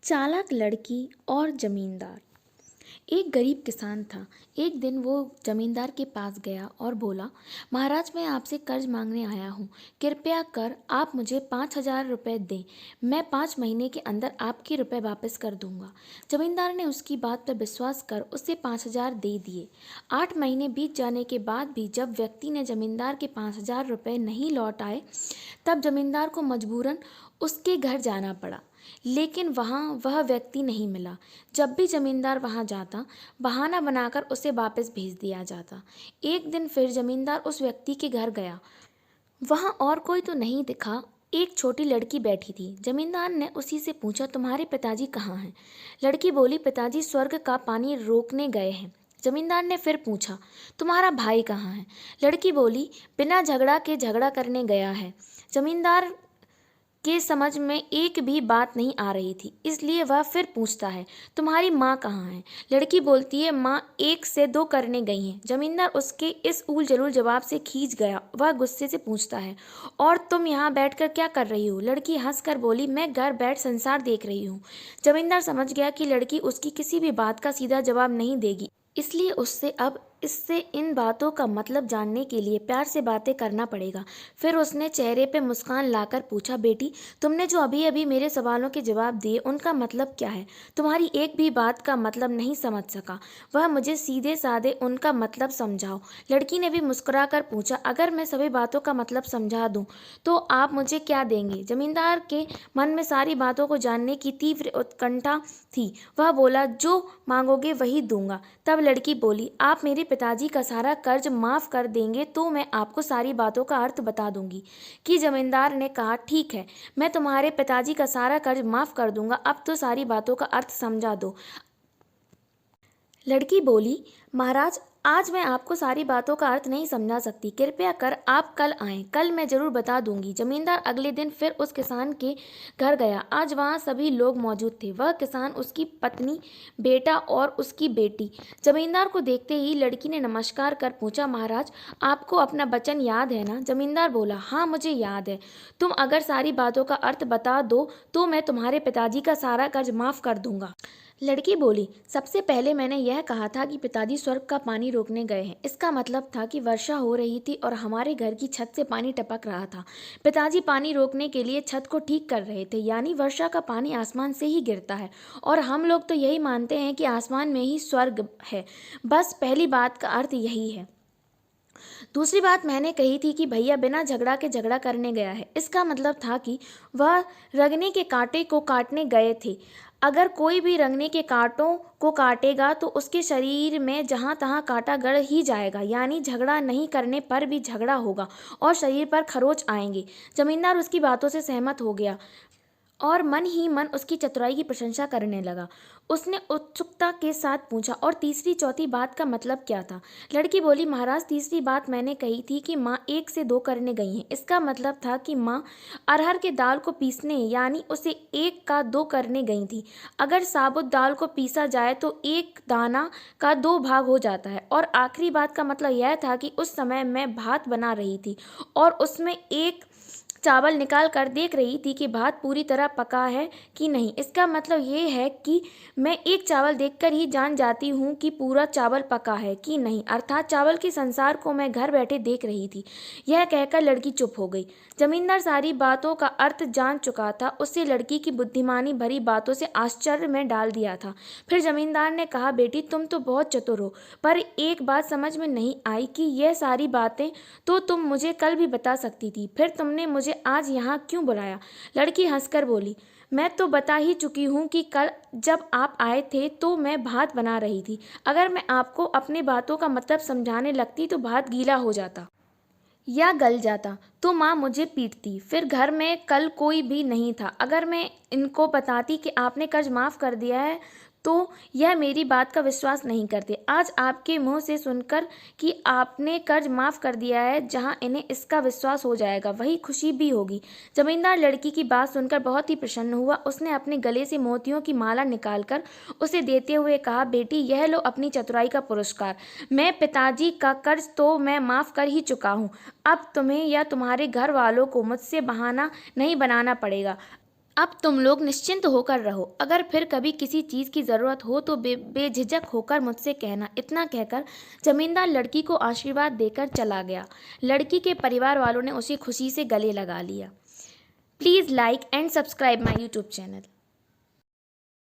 चालाक लड़की और जमींदार। एक गरीब किसान था। एक दिन वो जमींदार के पास गया और बोला, महाराज, मैं आपसे कर्ज मांगने आया हूँ। कृपया कर आप मुझे 5,000 रुपये दें। मैं 5 महीने के अंदर आपके रुपए वापस कर दूंगा। जमींदार ने उसकी बात पर विश्वास कर उसे 5,000 दे दिए। 8 महीने बीत जाने के बाद भी जब व्यक्ति ने जमींदार के 5,000 रुपये नहीं लौटाए, तब जमींदार को मजबूरन उसके घर जाना पड़ा। लेकिन वहाँ वह व्यक्ति नहीं मिला। जब भी जमींदार वहाँ जाता, बहाना बनाकर उसे वापस भेज दिया जाता। एक दिन फिर जमींदार उस व्यक्ति के घर गया। वहाँ और कोई तो नहीं दिखा। एक छोटी लड़की बैठी थी। जमींदार ने उसी से पूछा, तुम्हारे पिताजी कहाँ हैं? लड़की बोली, पिताजी स्वर्ग का पानी रोकने गए हैं। जमींदार ने फिर पूछा, तुम्हारा भाई कहाँ है? लड़की बोली, बिना झगड़ा के झगड़ा करने गया है। जमींदार के समझ में एक भी बात नहीं आ रही थी, इसलिए वह फिर पूछता है, तुम्हारी माँ कहाँ है? लड़की बोलती है, माँ 1 से 2 करने गई हैं। जमींदार उसके इस उल जलूल जवाब से खींच गया। वह गुस्से से पूछता है, और तुम यहाँ बैठकर क्या कर रही हो? लड़की हंसकर बोली, मैं घर बैठ संसार देख रही हूँ। जमींदार समझ गया कि लड़की उसकी किसी भी बात का सीधा जवाब नहीं देगी, इसलिए इससे इन बातों का मतलब जानने के लिए प्यार से बातें करना पड़ेगा। फिर उसने चेहरे पे मुस्कान लाकर पूछा, बेटी, तुमने जो अभी अभी मेरे सवालों के जवाब दिए, उनका मतलब क्या है? तुम्हारी एक भी बात का मतलब नहीं समझ सका। वह मुझे सीधे साधे उनका मतलब समझाओ। लड़की ने भी मुस्कुरा कर पूछा, अगर मैं सभी बातों का मतलब समझा दूं तो आप मुझे क्या देंगे? जमींदार के मन में सारी बातों को जानने की तीव्र उत्कंठा थी। वह बोला, जो मांगोगे वही दूंगा। तब लड़की बोली, आप मेरे पिताजी का सारा कर्ज माफ कर देंगे तो मैं आपको सारी बातों का अर्थ बता दूंगी। कि जमींदार ने कहा, ठीक है, मैं तुम्हारे पिताजी का सारा कर्ज माफ कर दूंगा। अब तो सारी बातों का अर्थ समझा दो। लड़की बोली, महाराज, आज मैं आपको सारी बातों का अर्थ नहीं समझा सकती। कृपया कर आप कल आएं, कल मैं जरूर बता दूंगी। जमींदार अगले दिन फिर उस किसान के घर गया। आज वहाँ सभी लोग मौजूद थे। वह किसान, उसकी पत्नी, बेटा और उसकी बेटी। जमींदार को देखते ही लड़की ने नमस्कार कर पूछा, महाराज, आपको अपना वचन याद है ना? जमींदार बोला, हाँ, मुझे याद है। तुम अगर सारी बातों का अर्थ बता दो तो मैं तुम्हारे पिताजी का सारा कर्ज माफ कर दूंगा। लड़की बोली, सबसे पहले मैंने यह कहा था कि पिताजी स्वर्ग का पानी रोकने गए हैं। इसका मतलब था कि वर्षा हो रही थी और हमारे घर की छत से पानी टपक रहा था। पिताजी पानी रोकने के लिए छत को ठीक कर रहे थे, यानी वर्षा का पानी आसमान से ही गिरता है और हम लोग तो यही मानते हैं कि आसमान में ही स्वर्ग है। बस पहली बात का अर्थ यही है। दूसरी बात मैंने कही थी कि भैया बिना झगड़ा के झगड़ा करने गया है। इसका मतलब था कि वह रगने के कांटे को काटने गए थे। अगर कोई भी रंगने के कांटों को काटेगा तो उसके शरीर में जहाँ तहाँ कांटा गड़ ही जाएगा, यानी झगड़ा नहीं करने पर भी झगड़ा होगा और शरीर पर खरोच आएंगे। जमींदार उसकी बातों से सहमत हो गया और मन ही मन उसकी चतुराई की प्रशंसा करने लगा। उसने उत्सुकता के साथ पूछा, और तीसरी चौथी बात का मतलब क्या था? लड़की बोली, महाराज, तीसरी बात मैंने कही थी कि माँ 1 से 2 करने गई हैं। इसका मतलब था कि माँ अरहर के दाल को पीसने, यानी उसे 1 का 2 करने गई थी। अगर साबुत दाल को पीसा जाए तो 1 दाना का 2 भाग हो जाता है। और आखिरी बात का मतलब यह था कि उस समय मैं भात बना रही थी और उसमें एक चावल निकाल कर देख रही थी कि भात पूरी तरह पका है कि नहीं। इसका मतलब ये है कि मैं एक चावल देखकर ही जान जाती हूँ कि पूरा चावल पका है कि नहीं, अर्थात चावल के संसार को मैं घर बैठे देख रही थी। यह कहकर लड़की चुप हो गई। जमींदार सारी बातों का अर्थ जान चुका था। उससे लड़की की बुद्धिमानी भरी बातों से आश्चर्य में डाल दिया था। फिर जमींदार ने कहा, बेटी, तुम तो बहुत चतुर हो, पर एक बात समझ में नहीं आई कि यह सारी बातें तो तुम मुझे कल भी बता सकती थी, फिर तुमने मुझे आज यहाँ क्यों बुलाया? लड़की हंसकर बोली, मैं तो बता ही चुकी हूँ कि कल जब आप आए थे तो मैं भात बना रही थी। अगर मैं आपको अपनी बातों का मतलब समझाने लगती तो भात गीला हो जाता या गल जाता तो माँ मुझे पीटती। फिर घर में कल कोई भी नहीं था। अगर मैं इनको बताती कि आपने कर्ज माफ़ कर दिया है तो यह मेरी बात का विश्वास नहीं करते। आज आपके मुंह से सुनकर कि आपने कर्ज माफ़ कर दिया है, जहाँ इन्हें इसका विश्वास हो जाएगा वही खुशी भी होगी। जमींदार लड़की की बात सुनकर बहुत ही प्रसन्न हुआ। उसने अपने गले से मोतियों की माला निकालकर उसे देते हुए कहा, बेटी, यह लो अपनी चतुराई का पुरस्कार। मैं पिताजी का कर्ज तो मैं माफ़ कर ही चुका हूँ। अब तुम्हें या तुम्हारे घर वालों को मुझसे बहाना नहीं बनाना पड़ेगा। अब तुम लोग निश्चिंत होकर रहो। अगर फिर कभी किसी चीज़ की ज़रूरत हो तो बेझिझक होकर मुझसे कहना। इतना कहकर जमींदार लड़की को आशीर्वाद देकर चला गया। लड़की के परिवार वालों ने उसे खुशी से गले लगा लिया। Please like and subscribe my YouTube channel.